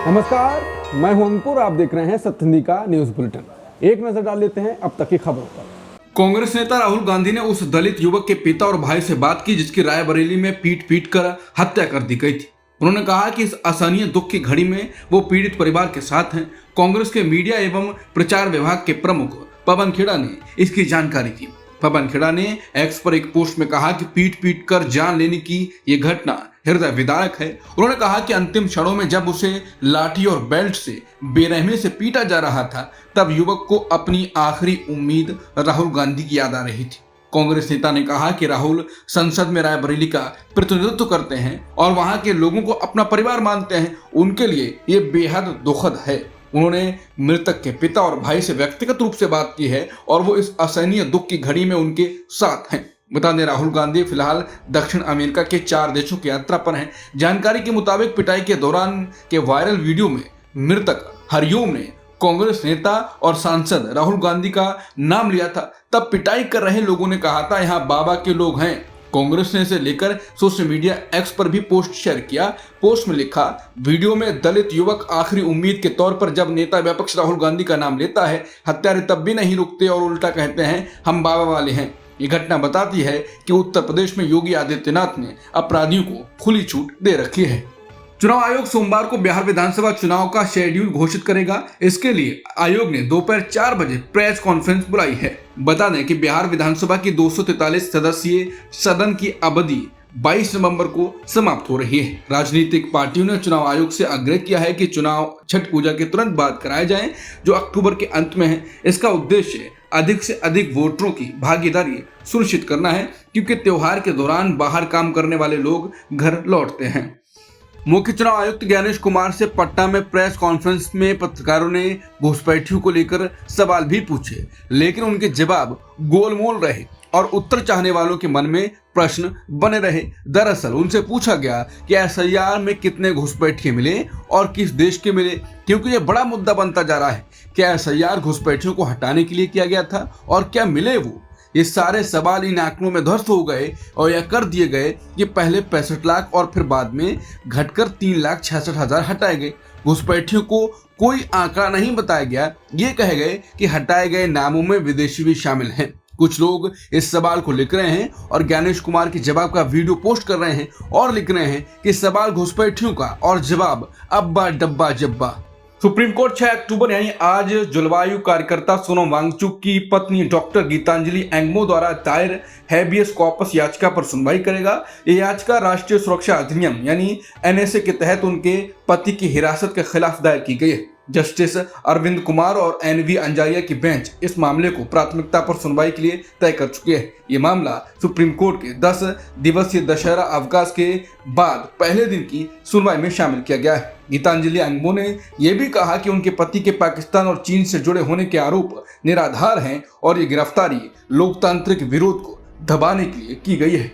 नमस्कार, मैं हूं अंकुर। आप देख रहे हैं सत्य हिंदी का न्यूज बुलेटिन। एक नजर डाल लेते हैं अब तक की खबरों पर। कांग्रेस नेता राहुल गांधी ने उस दलित युवक के पिता और भाई से बात की जिसकी रायबरेली में पीट पीट कर हत्या कर दी गई थी। उन्होंने कहा कि इस असहनीय दुख की घड़ी में वो पीड़ित परिवार के साथ हैं। कांग्रेस के मीडिया एवं प्रचार विभाग के प्रमुख पवन खेड़ा ने इसकी जानकारी दी। पवन खेड़ा ने एक्स पर एक पोस्ट में कहा कि पीट पीट कर जान लेने की ये घटना हृदय विदारक है। उन्होंने कहा कि अंतिम क्षणों में जब उसे लाठी और बेल्ट से बेरहमी से पीटा जा रहा था तब युवक को अपनी आखिरी उम्मीद राहुल गांधी की याद आ रही थी। कांग्रेस नेता ने कहा कि राहुल संसद में रायबरेली का प्रतिनिधित्व करते हैं और वहां के लोगों को अपना परिवार मानते हैं। उनके लिए ये बेहद दुखद है। उन्होंने मृतक के पिता और भाई से व्यक्तिगत रूप से बात की है और वो इस असहनीय दुख की घड़ी में उनके साथ हैं। बता दें, राहुल गांधी फिलहाल दक्षिण अमेरिका के 4 देशों की यात्रा पर हैं। जानकारी के मुताबिक पिटाई के दौरान के वायरल वीडियो में मृतक हरिओम ने कांग्रेस नेता और सांसद राहुल गांधी का नाम लिया था। तब पिटाई कर रहे लोगों ने कहा था, यहाँ बाबा के लोग हैं। कांग्रेस ने इसे लेकर सोशल मीडिया एक्स पर भी पोस्ट शेयर किया। पोस्ट में लिखा, वीडियो में दलित युवक आखिरी उम्मीद के तौर पर जब नेता विपक्ष राहुल गांधी का नाम लेता है, हत्यारे तब भी नहीं रुकते और उल्टा कहते हैं हम बाबा वाले हैं। ये घटना बताती है कि उत्तर प्रदेश में योगी आदित्यनाथ ने अपराधियों को खुली छूट दे रखी है। चुनाव आयोग सोमवार को बिहार विधानसभा चुनाव का शेड्यूल घोषित करेगा। इसके लिए आयोग ने दोपहर 4 बजे प्रेस कॉन्फ्रेंस बुलाई है। बता दें कि बिहार विधानसभा की 243 सदस्यीय सदन की अवधि 22 नवंबर को समाप्त हो रही है। राजनीतिक पार्टियों ने चुनाव आयोग से आग्रह किया है कि चुनाव छठ पूजा के तुरंत बाद कराए जाएं, जो अक्टूबर के अंत में है। इसका उद्देश्य अधिक से अधिक वोटरों की भागीदारी सुनिश्चित करना है, क्योंकि त्योहार के दौरान बाहर काम करने वाले लोग घर लौटते हैं। मुख्य चुनाव आयुक्त ज्ञानेश कुमार से पटना में प्रेस कॉन्फ्रेंस में पत्रकारों ने घुसपैठियों को लेकर सवाल भी पूछे, लेकिन उनके जवाब गोलमोल रहे और उत्तर चाहने वालों के मन में प्रश्न बने रहे। दरअसल उनसे पूछा गया कि एसआईआर में कितने घुसपैठिए मिले और किस देश के मिले, क्योंकि यह बड़ा मुद्दा बनता जा रहा है। क्या एसआईआर घुसपैठियों को हटाने के लिए किया गया था और क्या मिले वो? ये सारे सवाल इन आंकड़ों में ध्वस्त हो गए और यह कर दिए गए कि पहले 65 लाख और फिर बाद में घटकर 3,66,000 हटाए गए। घुसपैठियों को कोई आंकड़ा नहीं बताया गया। ये कहे गए कि हटाए गए नामों में विदेशी भी शामिल हैं। कुछ लोग इस सवाल को लिख रहे हैं और ज्ञानेश कुमार के जवाब का वीडियो पोस्ट कर रहे हैं और लिख रहे हैं कि सवाल घुसपैठियों का और जवाब अब्बा डब्बा जब्बा। सुप्रीम कोर्ट 6 अक्टूबर यानी आज जलवायु कार्यकर्ता सोनम वांगचुक की पत्नी डॉक्टर गीतांजलि एंगमो द्वारा दायर हैबियस कॉर्पस याचिका पर सुनवाई करेगा। यह याचिका राष्ट्रीय सुरक्षा अधिनियम यानी एनएसए के तहत उनके पति की हिरासत के खिलाफ दायर की गई है। जस्टिस अरविंद कुमार और एनवी अंजारिया की बेंच इस मामले को प्राथमिकता पर सुनवाई के लिए तय कर चुकी है। ये मामला सुप्रीम कोर्ट के 10 दिवसीय दशहरा अवकाश के बाद पहले दिन की सुनवाई में शामिल किया गया है। गीतांजलि एंगमो ने यह भी कहा कि उनके पति के पाकिस्तान और चीन से जुड़े होने के आरोप निराधार हैं और ये गिरफ्तारी लोकतांत्रिक विरोध को दबाने के लिए की गई है।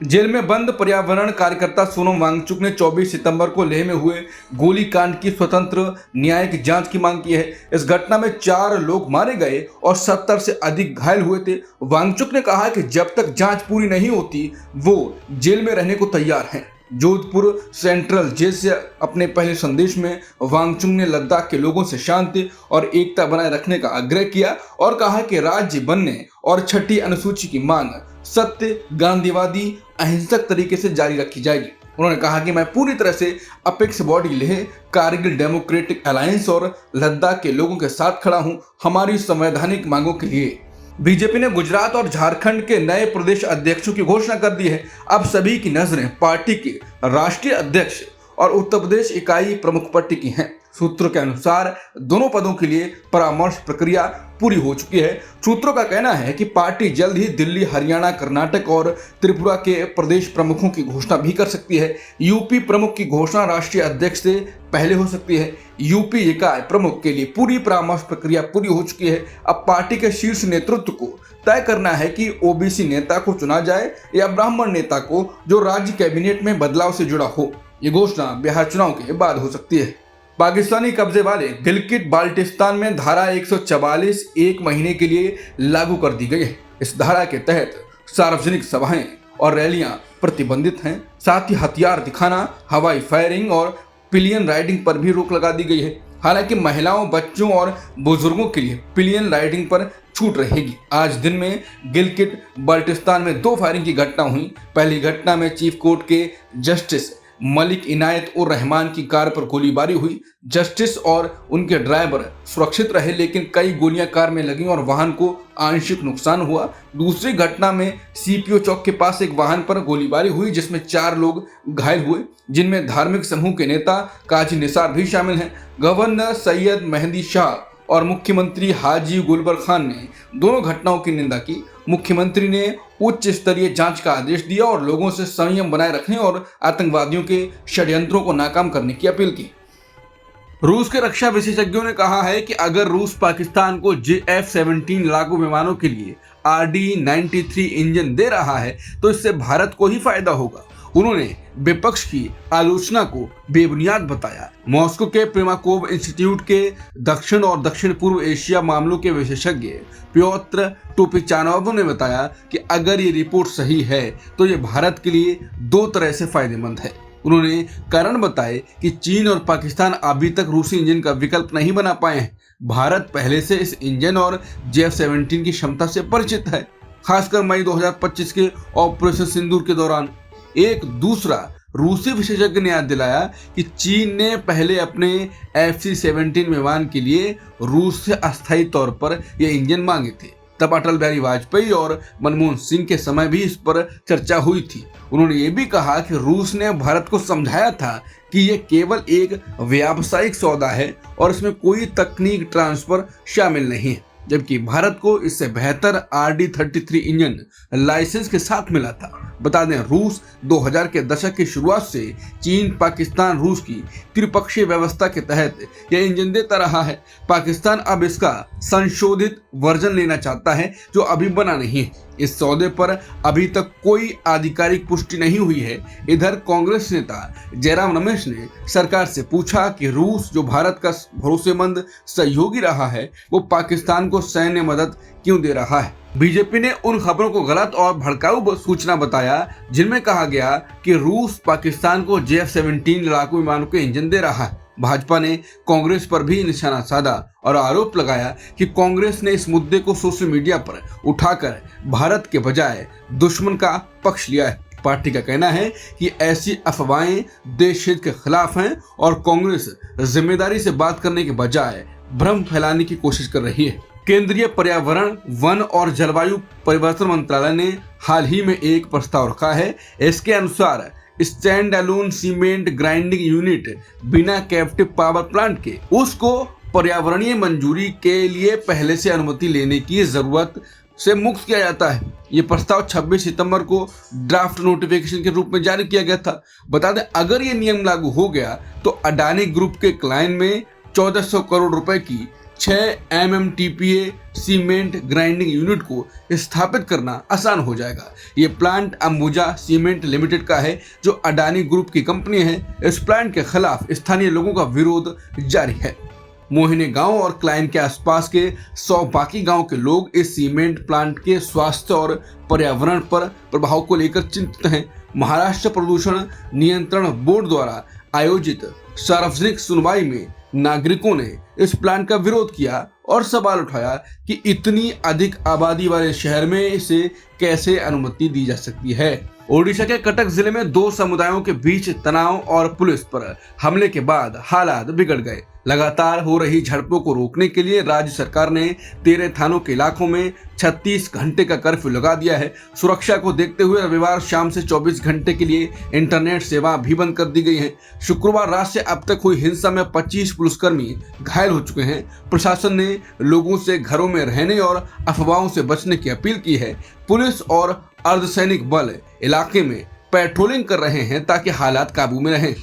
जेल में बंद पर्यावरण कार्यकर्ता सोनम वांगचुक ने 24 सितंबर को लेह में हुए गोलीकांड की स्वतंत्र न्यायिक जांच की मांग की है। इस घटना में 4 लोग मारे गए और 70 से अधिक घायल हुए थे। वांगचुक ने कहा कि जब तक जांच पूरी नहीं होती वो जेल में रहने को तैयार हैं। जोधपुर सेंट्रल जेल से अपने पहले संदेश में वांगचुक ने लद्दाख के लोगों से शांति और एकता बनाए रखने का आग्रह किया और कहा कि राज्य बनने और 6ठी अनुसूची की मांग सत्य, गांधीवादी, अहिंसक तरीके से जारी रखी जाएगी। उन्होंने कहा कि मैं पूरी तरह से apex body Leh, Kargil democratic alliance और लद्दाख के लोगों के साथ खड़ा हूं हमारी संवैधानिक मांगों के लिए। बीजेपी ने गुजरात और झारखंड के नए प्रदेश अध्यक्षों की घोषणा कर दी है। अब सभी की नजरें पार्टी के राष्ट्रीय अध्यक्ष और उत्तर प्रदेश इकाई प्रमुख पर टिकी हैं। सूत्रों के अनुसार दोनों पदों के लिए परामर्श प्रक्रिया पूरी हो चुकी है। सूत्रों का कहना है कि पार्टी जल्द ही दिल्ली, हरियाणा, कर्नाटक और त्रिपुरा के प्रदेश प्रमुखों की घोषणा भी कर सकती है। यूपी प्रमुख की घोषणा राष्ट्रीय अध्यक्ष से पहले हो सकती है। यूपी इकाई प्रमुख के लिए पूरी परामर्श प्रक्रिया पूरी हो चुकी है। अब पार्टी के शीर्ष नेतृत्व को तय करना है कि ओबीसी नेता को चुना जाए या ब्राह्मण नेता को जो राज्य कैबिनेट में बदलाव से जुड़ा हो। ये घोषणा बिहार चुनाव के बाद हो सकती है। पाकिस्तानी कब्जे वाले गिलगित बाल्टिस्तान में धारा 144 1 महीने के लिए लागू कर दी गई है। इस धारा के तहत सार्वजनिक सभाएं और रैलियां प्रतिबंधित हैं। साथ ही हथियार दिखाना, हवाई फायरिंग और पिलियन राइडिंग पर भी रोक लगा दी गई है। हालांकि महिलाओं, बच्चों और बुजुर्गों के लिए पिलियन राइडिंग पर छूट रहेगी। आज दिन में गिलगित बाल्टिस्तान में 2 फायरिंग की घटना हुई। पहली घटना में चीफ कोर्ट के जस्टिस मलिक इनायत उर रहमान की कार पर गोलीबारी हुई। जस्टिस और उनके ड्राइवर सुरक्षित रहे, लेकिन कई गोलियां कार में लगीं और वाहन को आंशिक नुकसान हुआ। दूसरी घटना में सीपीओ चौक के पास एक वाहन पर गोलीबारी हुई, जिसमें 4 लोग घायल हुए, जिनमें धार्मिक समूह के नेता काजी निसार भी शामिल हैं। गवर्नर सैयद मेहंदी शाह और मुख्यमंत्री हाजी गुलबर खान ने दोनों घटनाओं की निंदा की। मुख्यमंत्री ने उच्च स्तरीय जांच का आदेश दिया और लोगों से संयम बनाए रखने और आतंकवादियों के षड्यंत्रों को नाकाम करने की अपील की। रूस के रक्षा विशेषज्ञों ने कहा है कि अगर रूस पाकिस्तान को JF-17 लड़ाकू विमानों के लिए RD-93 इंजन दे रहा है तो इससे भारत को ही फायदा होगा। उन्होंने विपक्ष की आलोचना को बेबुनियाद बताया। मॉस्को के प्रिमाकोव इंस्टीट्यूट के दक्षिण और दक्षिण पूर्व एशिया मामलों के विशेषज्ञ प्योत्र टोपिचानोव ने बताया कि अगर ये रिपोर्ट सही है तो ये भारत के लिए 2 तरह से फायदेमंद है। उन्होंने कारण बताए कि चीन और पाकिस्तान अभी तक रूसी इंजन का विकल्प नहीं बना पाए हैं। भारत पहले से इस इंजन और JF-17 की क्षमता से परिचित है। खासकर मई 2025 के ऑपरेशन सिंदूर के दौरान एक दूसरा रूसी विशेषज्ञ ने याद दिलाया कि चीन ने पहले अपने FC-17 विमान के लिए रूस से अस्थायी तौर पर ये इंजन मांगे थे। तब अटल बिहारी वाजपेयी और मनमोहन सिंह के समय भी इस पर चर्चा हुई थी। उन्होंने ये भी कहा कि रूस ने भारत को समझाया था कि ये केवल एक व्यावसायिक सौदा है और इसमें कोई तकनीक ट्रांसफर शामिल नहीं है, जबकि भारत को इससे बेहतर RD-33 इंजन लाइसेंस के साथ मिला था। बता दें, रूस 2000 के दशक की शुरुआत से चीन, पाकिस्तान, रूस की त्रिपक्षीय व्यवस्था के तहत यह इंजन देता रहा है। पाकिस्तान अब इसका संशोधित वर्जन लेना चाहता है जो अभी बना नहीं है। इस सौदे पर अभी तक कोई आधिकारिक पुष्टि नहीं हुई है। इधर कांग्रेस नेता जयराम रमेश ने सरकार से पूछा कि रूस जो भारत का भरोसेमंद सहयोगी रहा है, वो पाकिस्तान को सैन्य मदद क्यों दे रहा है। बीजेपी ने उन खबरों को गलत और भड़काऊ सूचना बताया जिनमें कहा गया कि रूस पाकिस्तान को JF-17 लड़ाकू विमानों के इंजन दे रहा है। भाजपा ने कांग्रेस पर भी निशाना साधा और आरोप लगाया कि कांग्रेस ने इस मुद्दे को सोशल मीडिया पर उठाकर भारत के बजाय दुश्मन का पक्ष लिया है। पार्टी का कहना है कि ऐसी अफवाहें देश हित के खिलाफ हैं और कांग्रेस जिम्मेदारी से बात करने के बजाय भ्रम फैलाने की कोशिश कर रही है। केंद्रीय पर्यावरण, वन और जलवायु परिवर्तन मंत्रालय ने हाल ही में एक प्रस्ताव रखा है। इसके अनुसार stand alone cement grinding unit बिना कैप्टिव पावर प्लांट के उसको पर्यावरणीय मंजूरी के लिए पहले से अनुमति लेने की जरूरत से मुक्त किया जाता है। ये प्रस्ताव 26 सितंबर को ड्राफ्ट नोटिफिकेशन के रूप में जारी किया गया था। बता दें, अगर ये नियम लागू हो गया तो अडानी ग्रुप के क्लाइंट में 1400 करोड़ रुपए की 6 MMTPA सीमेंट ग्राइंडिंग यूनिट को स्थापित करना आसान हो जाएगा। ये प्लांट अंबुजा सीमेंट लिमिटेड का है जो अडानी ग्रुप की कंपनी है। इस प्लांट के खिलाफ स्थानीय लोगों का विरोध जारी है। मोहिनी गांव और क्लाइंट के आसपास के 100 बाकी गांव के लोग इस सीमेंट प्लांट के स्वास्थ्य और पर्यावरण पर प्रभाव को लेकर चिंतित हैं। महाराष्ट्र प्रदूषण नियंत्रण बोर्ड द्वारा आयोजित सार्वजनिक सुनवाई में नागरिकों ने इस प्लान का विरोध किया और सवाल उठाया कि इतनी अधिक आबादी वाले शहर में इसे कैसे अनुमति दी जा सकती है। ओडिशा के कटक जिले में 2 समुदायों के बीच तनाव और पुलिस पर हमले के बाद हालात बिगड़ गए। लगातार हो रही झड़पों को रोकने के लिए राज्य सरकार ने 13 थानों के इलाकों में 36 घंटे का कर्फ्यू लगा दिया है। सुरक्षा को देखते हुए रविवार शाम से 24 घंटे के लिए इंटरनेट सेवा भी बंद कर दी गई है। शुक्रवार रात से अब तक हुई हिंसा में 25 पुलिसकर्मी घायल हो चुके हैं। प्रशासन ने लोगों से घरों में रहने और अफवाहों से बचने की अपील की है। पुलिस और अर्धसैनिक बल इलाके में पेट्रोलिंग कर रहे हैं ताकि हालात काबू में रहें।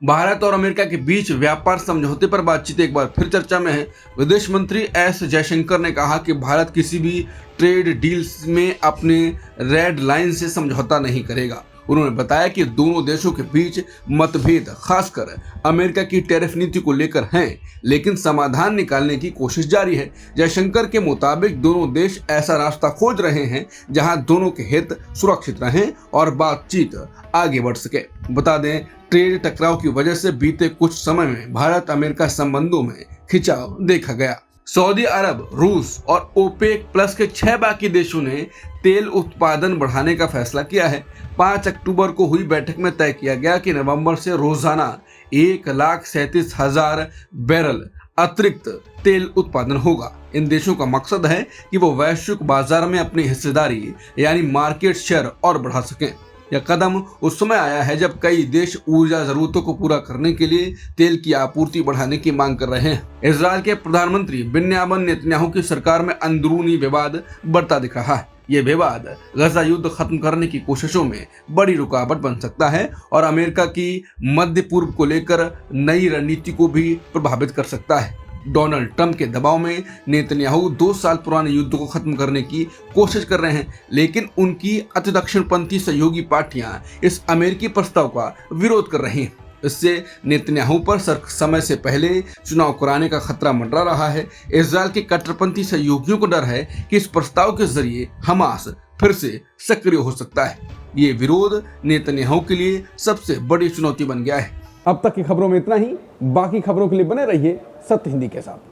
भारत और अमेरिका के बीच व्यापार समझौते पर बातचीत एक बार फिर चर्चा में है। विदेश मंत्री एस जयशंकर ने कहा कि भारत किसी भी ट्रेड डील्स में अपने रेड लाइन से समझौता नहीं करेगा। उन्होंने बताया कि दोनों देशों के बीच मतभेद खासकर अमेरिका की टैरिफ नीति को लेकर हैं, लेकिन समाधान निकालने की कोशिश जारी है। जयशंकर के मुताबिक दोनों देश ऐसा रास्ता खोज रहे हैं जहां दोनों के हित सुरक्षित रहें और बातचीत आगे बढ़ सके। बता दें, ट्रेड टकराव की वजह से बीते कुछ समय में भारत अमेरिका संबंधों में खिंचाव देखा गया। सऊदी अरब, रूस और ओपेक प्लस के 6 बाकी देशों ने तेल उत्पादन बढ़ाने का फैसला किया है। 5 अक्टूबर को हुई बैठक में तय किया गया कि नवंबर से रोजाना 1,37,000 बैरल अतिरिक्त तेल उत्पादन होगा। इन देशों का मकसद है कि वो वैश्विक बाजार में अपनी हिस्सेदारी यानी मार्केट शेयर और बढ़ा सकें। यह कदम उस समय आया है जब कई देश ऊर्जा जरूरतों को पूरा करने के लिए तेल की आपूर्ति बढ़ाने की मांग कर रहे हैं। इजराइल के प्रधानमंत्री बिन्यामिन नेतन्याहू की सरकार में अंदरूनी विवाद बढ़ता दिख रहा है। ये विवाद गजा युद्ध खत्म करने की कोशिशों में बड़ी रुकावट बन सकता है और अमेरिका की मध्य पूर्व को लेकर नई रणनीति को भी प्रभावित कर सकता है। डोनाल्ड ट्रंप के दबाव में नेतन्याहू 2 साल पुराने युद्ध को खत्म करने की कोशिश कर रहे हैं, लेकिन उनकी अति दक्षिणपंथी सहयोगी पार्टियां इस अमेरिकी प्रस्ताव का विरोध कर रही हैं। इससे नेतन्याहू पर समय से पहले चुनाव कराने का खतरा मंडरा रहा है। इजराइल के कट्टरपंथी सहयोगियों को डर है कि इस प्रस्ताव के जरिए हमास फिर से सक्रिय हो सकता है। ये विरोध नेतन्याहू के लिए सबसे बड़ी चुनौती बन गया है। अब तक की खबरों में इतना ही। बाकी खबरों के लिए बने रहिए सत्य हिंदी के साथ।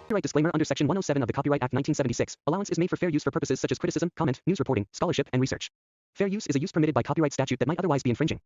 Copyright disclaimer under Section 107 of the Copyright Act 1976. Allowance is made for fair use for purposes such as criticism, comment, news reporting, scholarship, and research. Fair use is a use permitted by copyright statute that might otherwise be infringing.